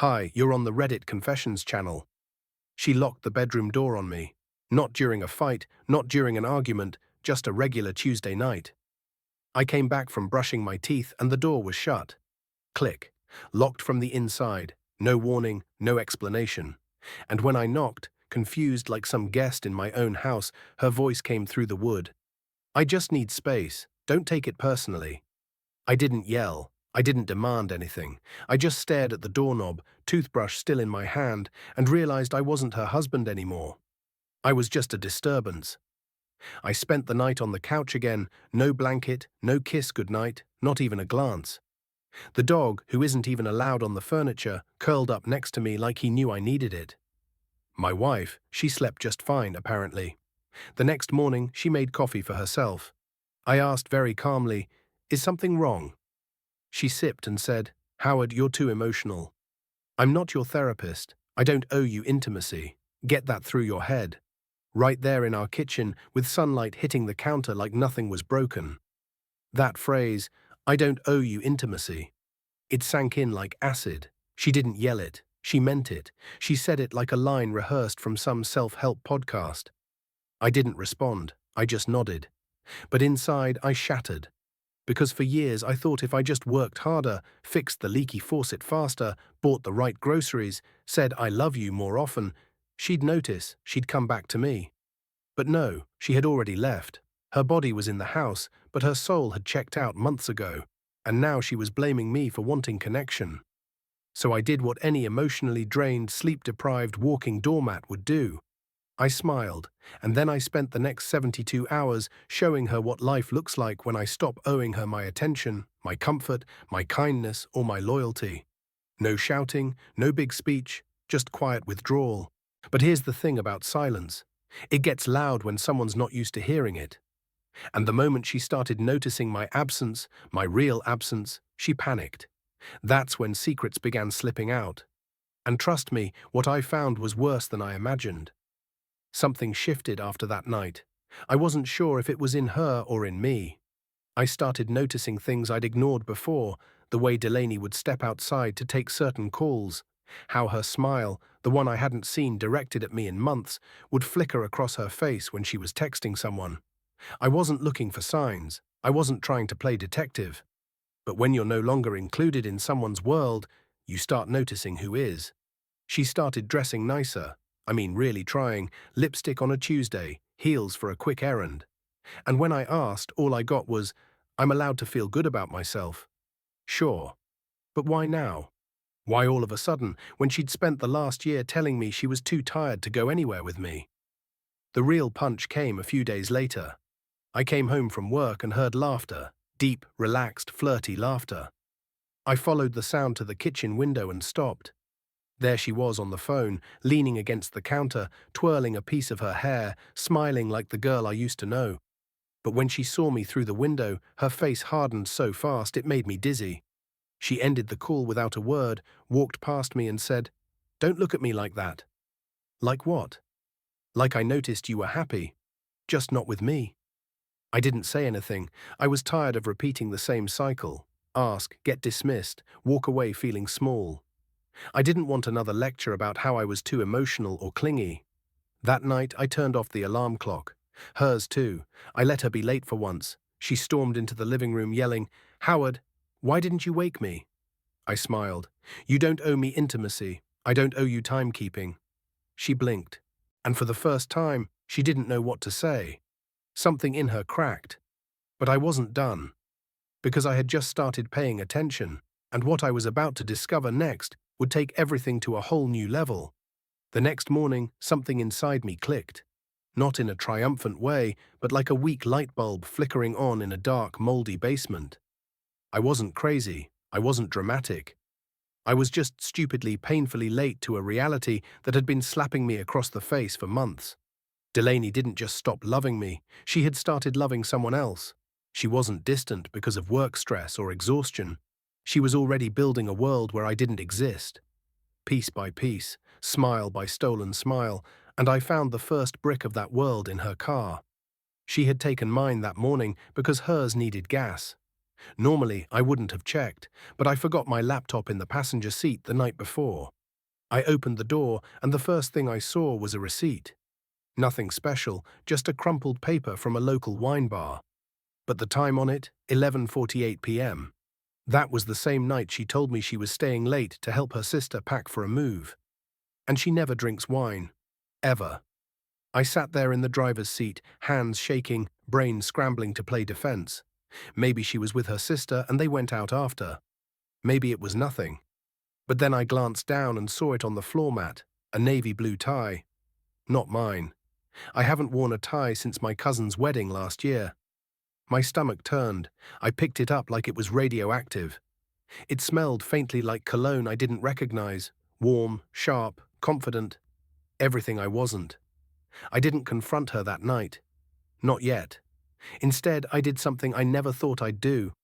Hi, you're on the Reddit Confessions channel. She locked the bedroom door on me. Not during a fight, not during an argument, just a regular Tuesday night. I came back from brushing my teeth and the door was shut. Click. Locked from the inside. No warning, no explanation. And when I knocked, confused like some guest in my own house, her voice came through the wood. I just need space. Don't take it personally. I didn't yell. I didn't demand anything. I just stared at the doorknob, toothbrush still in my hand, and realized I wasn't her husband anymore. I was just a disturbance. I spent the night on the couch again, no blanket, no kiss goodnight, not even a glance. The dog, who isn't even allowed on the furniture, curled up next to me like he knew I needed it. My wife, she slept just fine, apparently. The next morning, she made coffee for herself. I asked very calmly, "Is something wrong?" She sipped and said, "Howard, you're too emotional. I'm not your therapist. I don't owe you intimacy. Get that through your head." Right there in our kitchen, with sunlight hitting the counter like nothing was broken. That phrase, "I don't owe you intimacy," it sank in like acid. She didn't yell it. She meant it. She said it like a line rehearsed from some self-help podcast. I didn't respond. I just nodded. But inside, I shattered. Because for years I thought if I just worked harder, fixed the leaky faucet faster, bought the right groceries, said "I love you" more often, she'd notice, she'd come back to me. But no, she had already left. Her body was in the house, but her soul had checked out months ago, and now she was blaming me for wanting connection. So I did what any emotionally drained, sleep-deprived walking doormat would do. I smiled, and then I spent the next 72 hours showing her what life looks like when I stop owing her my attention, my comfort, my kindness, or my loyalty. No shouting, no big speech, just quiet withdrawal. But here's the thing about silence. It gets loud when someone's not used to hearing it. And the moment she started noticing my absence, my real absence, she panicked. That's when secrets began slipping out. And trust me, what I found was worse than I imagined. Something shifted after that night. I wasn't sure if it was in her or in me. I started noticing things I'd ignored before, the way Delaney would step outside to take certain calls, how her smile, the one I hadn't seen directed at me in months, would flicker across her face when she was texting someone. I wasn't looking for signs. I wasn't trying to play detective. But when you're no longer included in someone's world, you start noticing who is. She started dressing nicer. I mean, really trying, lipstick on a Tuesday, heels for a quick errand. And when I asked, all I got was, "I'm allowed to feel good about myself." Sure. But why now? Why all of a sudden, when she'd spent the last year telling me she was too tired to go anywhere with me? The real punch came a few days later. I came home from work and heard laughter, deep, relaxed, flirty laughter. I followed the sound to the kitchen window and stopped. There she was on the phone, leaning against the counter, twirling a piece of her hair, smiling like the girl I used to know. But when she saw me through the window, her face hardened so fast it made me dizzy. She ended the call without a word, walked past me and said, "Don't look at me like that." Like what? Like I noticed you were happy, just not with me. I didn't say anything. I was tired of repeating the same cycle. Ask, get dismissed, walk away feeling small. I didn't want another lecture about how I was too emotional or clingy. That night, I turned off the alarm clock. Hers too. I let her be late for once. She stormed into the living room yelling, "Howard, why didn't you wake me?" I smiled. "You don't owe me intimacy. I don't owe you timekeeping." She blinked. And for the first time, she didn't know what to say. Something in her cracked. But I wasn't done. Because I had just started paying attention, and what I was about to discover next would take everything to a whole new level. The next morning, something inside me clicked. Not in a triumphant way, but like a weak light bulb flickering on in a dark, moldy basement. I wasn't crazy. I wasn't dramatic. I was just stupidly, painfully late to a reality that had been slapping me across the face for months. Delaney didn't just stop loving me. She had started loving someone else. She wasn't distant because of work stress or exhaustion. She was already building a world where I didn't exist. Piece by piece, smile by stolen smile, and I found the first brick of that world in her car. She had taken mine that morning because hers needed gas. Normally, I wouldn't have checked, but I forgot my laptop in the passenger seat the night before. I opened the door, and the first thing I saw was a receipt. Nothing special, just a crumpled paper from a local wine bar. But the time on it, 11:48 p.m. That was the same night she told me she was staying late to help her sister pack for a move. And she never drinks wine. Ever. I sat there in the driver's seat, hands shaking, brain scrambling to play defense. Maybe she was with her sister and they went out after. Maybe it was nothing. But then I glanced down and saw it on the floor mat, a navy blue tie. Not mine. I haven't worn a tie since my cousin's wedding last year. My stomach turned. I picked it up like it was radioactive. It smelled faintly like cologne I didn't recognize. Warm, sharp, confident. Everything I wasn't. I didn't confront her that night. Not yet. Instead, I did something I never thought I'd do.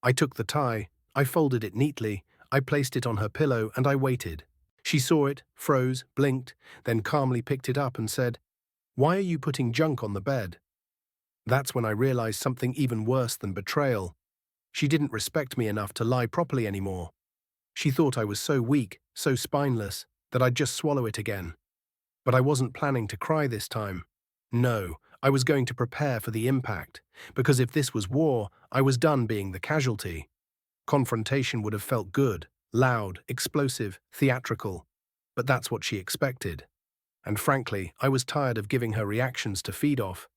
I took the tie, I folded it neatly, I placed it on her pillow, and I waited. She saw it, froze, blinked, then calmly picked it up and said, "Why are you putting junk on the bed?" That's when I realized something even worse than betrayal. She didn't respect me enough to lie properly anymore. She thought I was so weak, so spineless, that I'd just swallow it again. But I wasn't planning to cry this time. No, I was going to prepare for the impact, because if this was war, I was done being the casualty. Confrontation would have felt good, loud, explosive, theatrical. But that's what she expected. And frankly, I was tired of giving her reactions to feed off.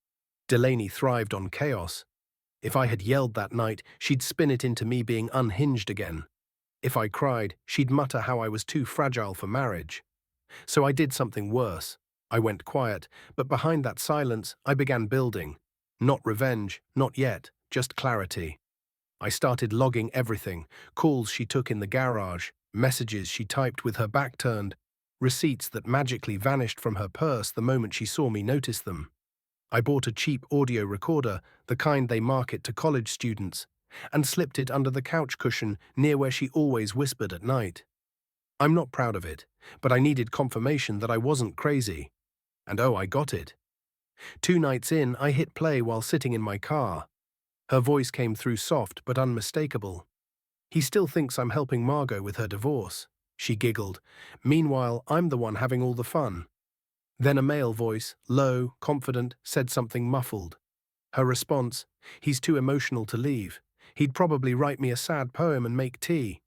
Delaney thrived on chaos. If I had yelled that night, she'd spin it into me being unhinged again. If I cried, she'd mutter how I was too fragile for marriage. So I did something worse. I went quiet, but behind that silence, I began building. Not revenge, not yet, just clarity. I started logging everything: calls she took in the garage, messages she typed with her back turned, receipts that magically vanished from her purse the moment she saw me notice them. I bought a cheap audio recorder, the kind they market to college students, and slipped it under the couch cushion near where she always whispered at night. I'm not proud of it, but I needed confirmation that I wasn't crazy. And oh, I got it. 2 nights in, I hit play while sitting in my car. Her voice came through soft but unmistakable. "He still thinks I'm helping Margot with her divorce," she giggled. "Meanwhile, I'm the one having all the fun." Then a male voice, low, confident, said something muffled. Her response: "He's too emotional to leave. He'd probably write me a sad poem and make tea."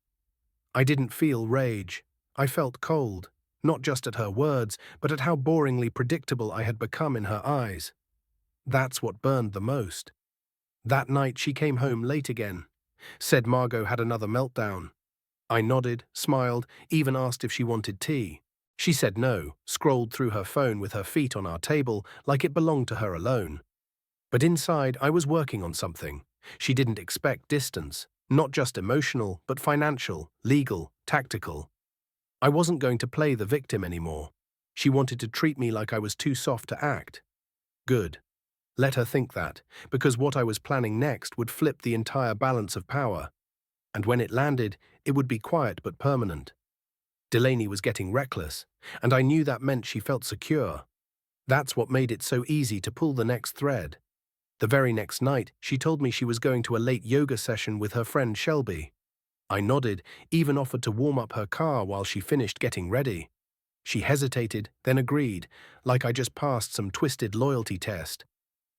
I didn't feel rage. I felt cold, not just at her words, but at how boringly predictable I had become in her eyes. That's what burned the most. That night she came home late again. Said Margot had another meltdown. I nodded, smiled, even asked if she wanted tea. She said no, scrolled through her phone with her feet on our table like it belonged to her alone. But inside, I was working on something. She didn't expect distance, not just emotional, but financial, legal, tactical. I wasn't going to play the victim anymore. She wanted to treat me like I was too soft to act. Good. Let her think that, because what I was planning next would flip the entire balance of power. And when it landed, it would be quiet but permanent. Delaney was getting reckless, and I knew that meant she felt secure. That's what made it so easy to pull the next thread. The very next night, she told me she was going to a late yoga session with her friend Shelby. I nodded, even offered to warm up her car while she finished getting ready. She hesitated, then agreed, like I just passed some twisted loyalty test.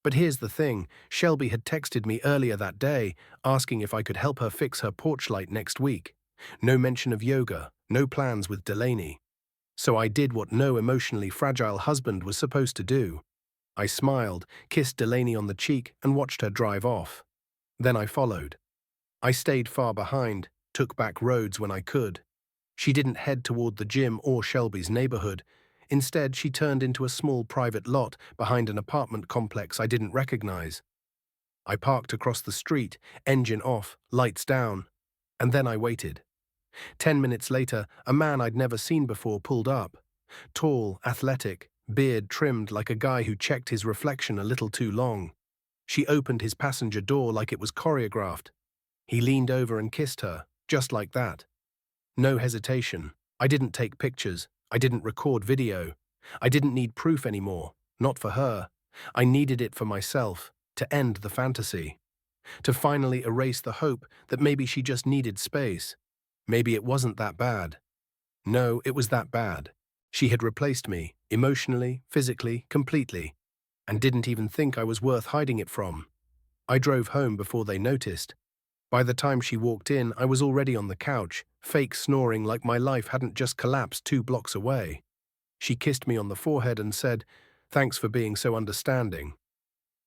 But here's the thing, Shelby had texted me earlier that day, asking if I could help her fix her porch light next week. No mention of yoga, no plans with Delaney. So I did what no emotionally fragile husband was supposed to do. I smiled, kissed Delaney on the cheek, and watched her drive off. Then I followed. I stayed far behind, took back roads when I could. She didn't head toward the gym or Shelby's neighborhood. Instead, she turned into a small private lot behind an apartment complex I didn't recognize. I parked across the street, engine off, lights down, and then I waited. 10 minutes later, a man I'd never seen before pulled up. Tall, athletic, beard trimmed like a guy who checked his reflection a little too long. She opened his passenger door like it was choreographed. He leaned over and kissed her, just like that. No hesitation. I didn't take pictures. I didn't record video. I didn't need proof anymore. Not for her. I needed it for myself, to end the fantasy. to finally erase the hope that maybe she just needed space. Maybe it wasn't that bad. No, it was that bad. She had replaced me, emotionally, physically, completely, and didn't even think I was worth hiding it from. I drove home before they noticed. By the time she walked in, I was already on the couch, fake snoring like my life hadn't just collapsed 2 blocks away. She kissed me on the forehead and said, "Thanks for being so understanding."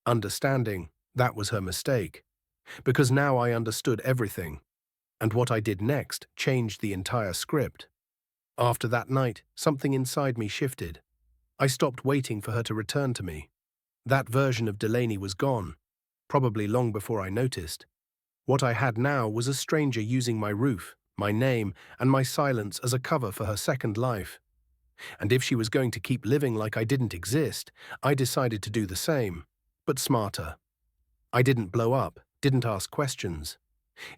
Understanding, that was her mistake. Because now I understood everything. And what I did next changed the entire script. After that night, something inside me shifted. I stopped waiting for her to return to me. That version of Delaney was gone, probably long before I noticed. What I had now was a stranger using my roof, my name, and my silence as a cover for her second life. And if she was going to keep living like I didn't exist, I decided to do the same, but smarter. I didn't blow up, didn't ask questions.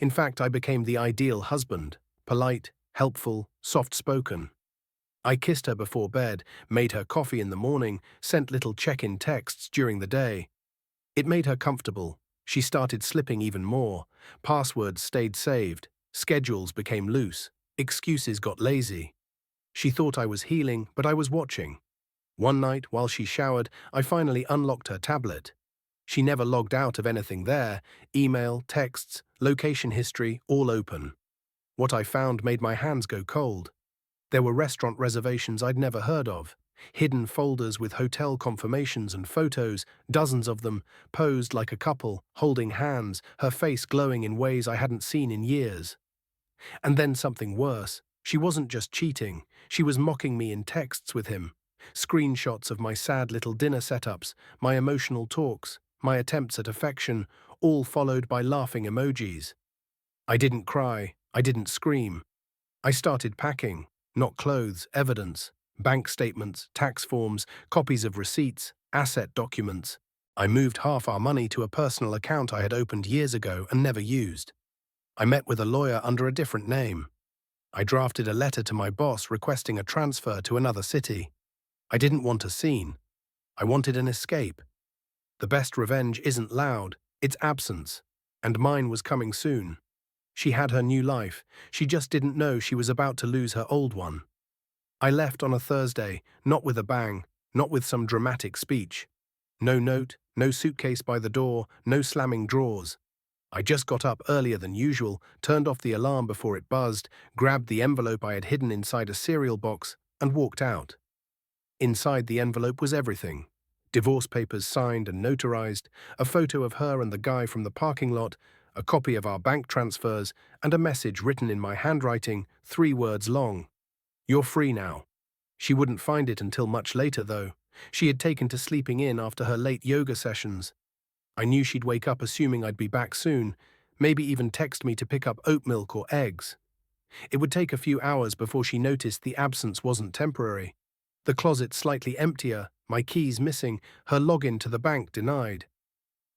In fact, I became the ideal husband, polite, helpful, soft-spoken. I kissed her before bed, made her coffee in the morning, sent little check-in texts during the day. It made her comfortable. She started slipping even more. Passwords stayed saved. Schedules became loose. Excuses got lazy. She thought I was healing, but I was watching. One night, while she showered, I finally unlocked her tablet. She never logged out of anything there. Email, texts, location history, all open. What I found made my hands go cold. There were restaurant reservations I'd never heard of, hidden folders with hotel confirmations and photos, dozens of them, posed like a couple, holding hands, her face glowing in ways I hadn't seen in years. And then something worse. She wasn't just cheating, she was mocking me in texts with him. Screenshots of my sad little dinner setups, my emotional talks, my attempts at affection, all followed by laughing emojis. I didn't cry, I didn't scream. I started packing. Not clothes, evidence, bank statements, tax forms, copies of receipts, asset documents. I moved half our money to a personal account I had opened years ago and never used. I met with a lawyer under a different name. I drafted a letter to my boss requesting a transfer to another city. I didn't want a scene. I wanted an escape. The best revenge isn't loud, it's absence. And mine was coming soon. She had her new life. She just didn't know she was about to lose her old one. I left on a Thursday, not with a bang, not with some dramatic speech. No note, no suitcase by the door, no slamming drawers. I just got up earlier than usual, turned off the alarm before it buzzed, grabbed the envelope I had hidden inside a cereal box, and walked out. Inside the envelope was everything. Divorce papers signed and notarized, a photo of her and the guy from the parking lot, a copy of our bank transfers, and a message written in my handwriting, 3 words long. "You're free now." She wouldn't find it until much later, though. She had taken to sleeping in after her late yoga sessions. I knew she'd wake up assuming I'd be back soon, maybe even text me to pick up oat milk or eggs. It would take a few hours before she noticed the absence wasn't temporary. The closet slightly emptier, my keys missing, her login to the bank denied.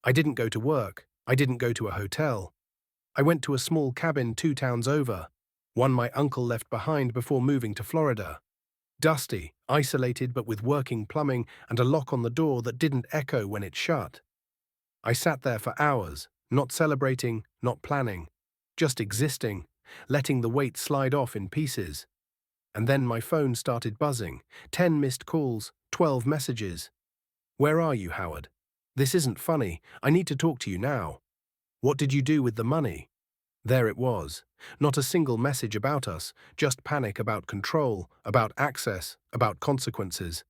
I didn't go to work. I didn't go to a hotel. I went to a small cabin 2 towns over, one my uncle left behind before moving to Florida. Dusty, isolated but with working plumbing and a lock on the door that didn't echo when it shut. I sat there for hours, not celebrating, not planning, just existing, letting the weight slide off in pieces. And then my phone started buzzing. 10 missed calls, 12 messages. "Where are you, Howard? This isn't funny. I need to talk to you now. What did you do with the money?" There it was. Not a single message about us, just panic about control, about access, about consequences.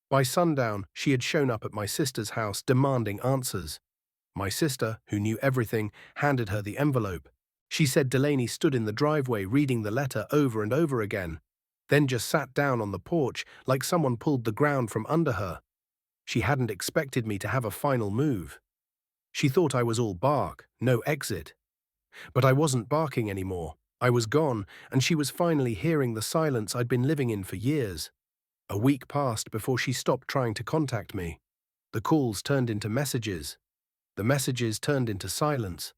By sundown, she had shown up at my sister's house demanding answers. My sister, who knew everything, handed her the envelope. She said Delaney stood in the driveway reading the letter over and over again, then just sat down on the porch like someone pulled the ground from under her. She hadn't expected me to have a final move. She thought I was all bark, no exit. But I wasn't barking anymore. I was gone, and she was finally hearing the silence I'd been living in for years. A week passed before she stopped trying to contact me. The calls turned into messages. The messages turned into silence.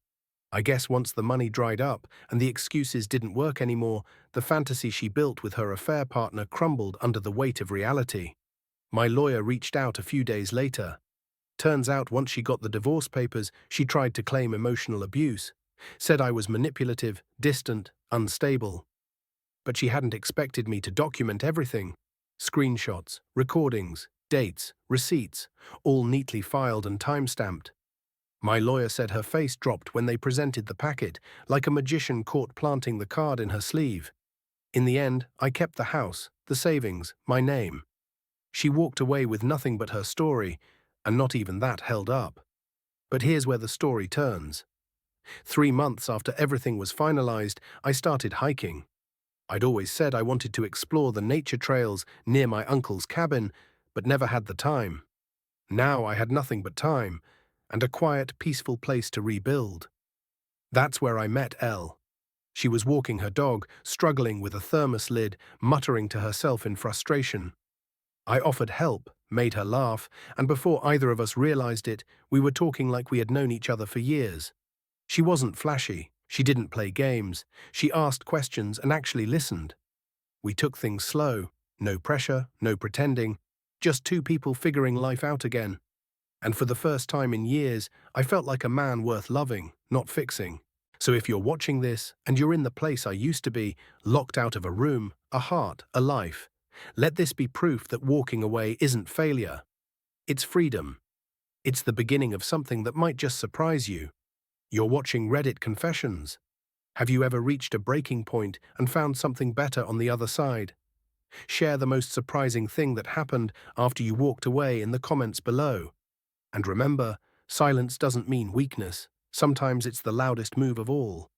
I guess once the money dried up and the excuses didn't work anymore, the fantasy she built with her affair partner crumbled under the weight of reality. My lawyer reached out a few days later. Turns out once she got the divorce papers, she tried to claim emotional abuse, said I was manipulative, distant, unstable. But she hadn't expected me to document everything. Screenshots, recordings, dates, receipts, all neatly filed and time-stamped. My lawyer said her face dropped when they presented the packet, like a magician caught planting the card in her sleeve. In the end, I kept the house, the savings, my name. She walked away with nothing but her story, and not even that held up. But here's where the story turns. 3 months after everything was finalized, I started hiking. I'd always said I wanted to explore the nature trails near my uncle's cabin, but never had the time. Now I had nothing but time, and a quiet, peaceful place to rebuild. That's where I met Elle. She was walking her dog, struggling with a thermos lid, muttering to herself in frustration. I offered help, made her laugh, and before either of us realized it, we were talking like we had known each other for years. She wasn't flashy, she didn't play games, she asked questions and actually listened. We took things slow, no pressure, no pretending, just two people figuring life out again. And for the first time in years, I felt like a man worth loving, not fixing. So if you're watching this and you're in the place I used to be, locked out of a room, a heart, a life, let this be proof that walking away isn't failure. It's freedom. It's the beginning of something that might just surprise you. You're watching Reddit Confessions. Have you ever reached a breaking point and found something better on the other side? Share the most surprising thing that happened after you walked away in the comments below. And remember, silence doesn't mean weakness. Sometimes it's the loudest move of all.